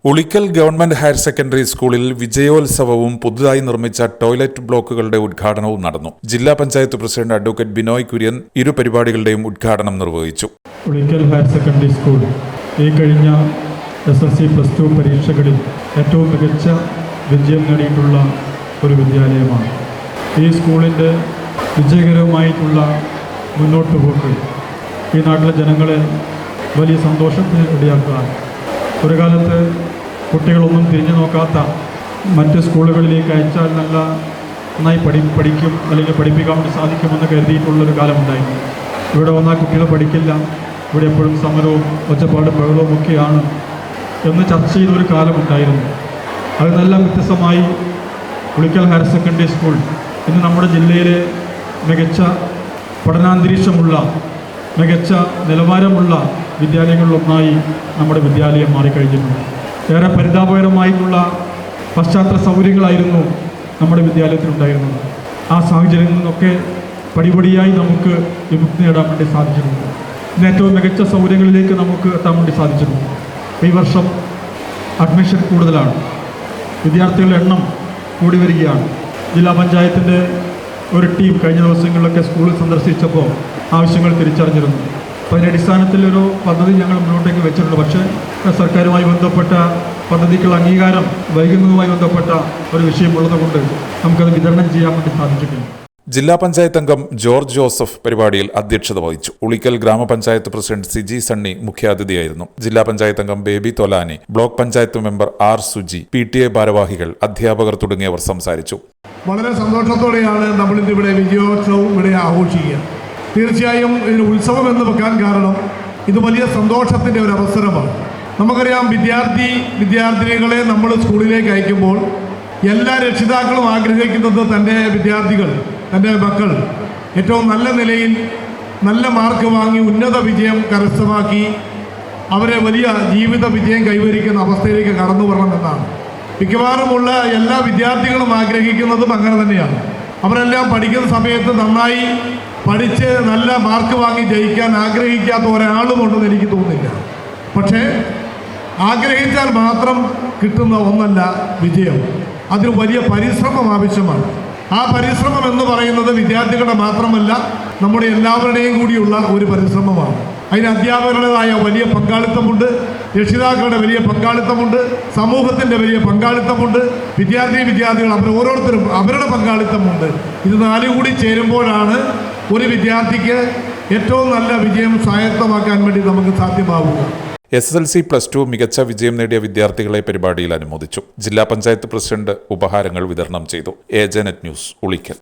Ulikkal government higher secondary സ്കൂളിൽ വിജയോത്സവവും പുതുതായി നിർമ്മിച്ച ടോയ്ലറ്റ് ബ്ലോക്കുകളുടെ ഉദ്ഘാടനവും നടന്നു. ജില്ലാ പഞ്ചായത്ത് പ്രസിഡന്റ് അഡ്വക്കേറ്റ് ബിനോയ് കുര്യൻ ഇരു പരിപാടികളുടെയും ഉദ്ഘാടനം നിർവഹിച്ചു. ഉളിക്കൽ ഹയർ സെക്കൻഡറി സ്കൂൾ ഈ കഴിഞ്ഞ SSLC+2 പരീക്ഷകളിൽ ഏറ്റവും മികച്ച വിജയം നേടിയിട്ടുള്ള ഒരു വിദ്യാലയമാണ്. ഈ സ്കൂളിൻ്റെ വിജയകരമായിട്ടുള്ള മുന്നോട്ട് പോക്ക് ഈ നാട്ടിലെ ജനങ്ങളെ വലിയ സന്തോഷത്തിന് ഇടയാക്കുകയാണ്. ഒരു കാലത്ത് കുട്ടികളൊന്നും തിരിഞ്ഞു നോക്കാത്ത മറ്റ് സ്കൂളുകളിലേക്ക് അയച്ചാൽ നന്നായി പഠിക്കും അല്ലെങ്കിൽ പഠിപ്പിക്കാൻ വേണ്ടി സാധിക്കുമെന്ന് കരുതിയിട്ടുള്ളൊരു കാലമുണ്ടായിരുന്നു. ഇവിടെ വന്നാൽ കുട്ടികൾ പഠിക്കില്ല, ഇവിടെ എപ്പോഴും സമരവും ഒച്ചപ്പാടും ബഹളവും ഒക്കെയാണ് എന്ന് ചർച്ച ചെയ്തൊരു കാലമുണ്ടായിരുന്നു. അതിനെല്ലാം വ്യത്യസ്തമായി ഉളിക്കൽ ഹയർ സെക്കൻഡറി സ്കൂൾ ഇന്ന് നമ്മുടെ ജില്ലയിലെ മികച്ച പഠനാന്തരീക്ഷമുള്ള മികച്ച നിലവാരമുള്ള വിദ്യാലയങ്ങളിലൊന്നായി നമ്മുടെ വിദ്യാലയം മാറിക്കഴിഞ്ഞിട്ടുണ്ട്. ഏറെ പരിതാപകരമായിട്ടുള്ള പശ്ചാത്തല സൗകര്യങ്ങളായിരുന്നു നമ്മുടെ വിദ്യാലയത്തിലുണ്ടായിരുന്നത്. ആ സാഹചര്യങ്ങളിൽ നിന്നൊക്കെ പടിപടിയായി നമുക്ക് വിമുക്തി നേടാൻ വേണ്ടി സാധിച്ചിട്ടുണ്ട്. ഇന്ന് ഏറ്റവും മികച്ച സൗകര്യങ്ങളിലേക്ക് നമുക്ക് എത്താൻ വേണ്ടി സാധിച്ചിട്ടുണ്ട്. ഈ വർഷം അഡ്മിഷൻ കൂടുതലാണ്, വിദ്യാർത്ഥികളുടെ എണ്ണം കൂടി വരികയാണ്. ജില്ലാ പഞ്ചായത്തിൻ്റെ ഒരു ടീം കഴിഞ്ഞ ദിവസങ്ങളിലൊക്കെ സ്കൂളിൽ സന്ദർശിച്ചപ്പോൾ ആവശ്യങ്ങൾ തിരിച്ചറിഞ്ഞിരുന്നു. അപ്പോൾ അതിൻ്റെ അടിസ്ഥാനത്തിൽ ഒരു പദ്ധതി ഞങ്ങൾ മുന്നോട്ടേക്ക് വെച്ചിട്ടുണ്ട്. പക്ഷേ സർക്കാരുമായി ബന്ധപ്പെട്ട പദ്ധതിക്കുള്ള അംഗീകാരം വൈകുന്നതുമായി ബന്ധപ്പെട്ട ഒരു വിഷയമുള്ളതുകൊണ്ട് നമുക്കത് വിതരണം ചെയ്യാൻ വേണ്ടി സാധിച്ചിട്ടില്ല. ജില്ലാ പഞ്ചായത്ത് അംഗം ജോർജ് ജോസഫ് പരിപാടിയിൽ അധ്യക്ഷത വഹിച്ചു. ഉളിക്കൽ ഗ്രാമപഞ്ചായത്ത് പ്രസിഡന്റ് സിജി സണ്ണി മുഖ്യാതിഥിയായിരുന്നു. ജില്ലാ പഞ്ചായത്ത് അംഗം Baby Tholani, block panchayat member R Suji, PTA ഭാരവാഹികൾ, അധ്യാപകർ തുടങ്ങിയവർ സംസാരിച്ചു. വളരെ സന്തോഷത്തോടെയാണ് നമ്മളിന്നിവിടെ വിജയോത്സവം ഇവിടെ ആഘോഷിക്കുക. തീർച്ചയായും ഇതിന് ഉത്സവം എന്ന് വെക്കാൻ കാരണം ഇത് വലിയ സന്തോഷത്തിൻ്റെ ഒരു അവസരമാണ്. നമുക്കറിയാം, വിദ്യാർത്ഥിനികളെ നമ്മൾ സ്കൂളിലേക്ക് അയക്കുമ്പോൾ എല്ലാ രക്ഷിതാക്കളും ആഗ്രഹിക്കുന്നത് തൻ്റെ വിദ്യാർത്ഥികൾ, തൻ്റെ മക്കൾ ഏറ്റവും നല്ല നിലയിൽ നല്ല മാർക്ക് വാങ്ങി ഉന്നത വിജയം കരസ്ഥമാക്കി അവരെ വലിയ ജീവിത വിജയം കൈവരിക്കുന്ന അവസ്ഥയിലേക്ക് കടന്നു വരണമെന്നാണ്. മിക്കവാറുമുള്ള എല്ലാ വിദ്യാർത്ഥികളും ആഗ്രഹിക്കുന്നതും അങ്ങനെ തന്നെയാണ്. അവരെല്ലാം പഠിക്കുന്ന സമയത്ത് നന്നായി പഠിച്ച് നല്ല മാർക്ക് വാങ്ങി ജയിക്കാൻ ആഗ്രഹിക്കാത്ത ഒരാളുമുണ്ടെന്ന് എനിക്ക് തോന്നുന്നില്ല. പക്ഷേ ആഗ്രഹിച്ചാൽ മാത്രം കിട്ടുന്ന ഒന്നല്ല വിജയം, അതിന് വലിയ പരിശ്രമം ആവശ്യമാണ്. ആ പരിശ്രമം എന്ന് പറയുന്നത് വിദ്യാർത്ഥികളുടെ മാത്രമല്ല, നമ്മുടെ എല്ലാവരുടെയും കൂടിയുള്ള ഒരു പരിശ്രമമാണ്. അതിന് അധ്യാപകരുടേതായ വലിയ പങ്കാളിത്തമുണ്ട്, രക്ഷിതാക്കളുടെ വലിയ പങ്കാളിത്തമുണ്ട്, സമൂഹത്തിൻ്റെ വലിയ പങ്കാളിത്തമുണ്ട്, വിദ്യാർത്ഥികൾ ഓരോരുത്തരും അവരുടെ പങ്കാളിത്തമുണ്ട്. ഇത് നാലും കൂടി ചേരുമ്പോഴാണ് ഒരു വിദ്യാർത്ഥിക്ക് ഏറ്റവും നല്ല വിജയം സ്വായത്തമാക്കാൻ വേണ്ടി നമുക്ക് സാധ്യമാവുക. SSLC+2 മികച്ച വിജയം നേടിയ വിദ്യാർത്ഥികളെ പരിപാടിയിൽ അനുമോദിച്ചു. ജില്ലാ പഞ്ചായത്ത് പ്രസിഡന്റ് ഉപഹാരങ്ങൾ വിതരണം ചെയ്തു. AJNet news, Ulikkal.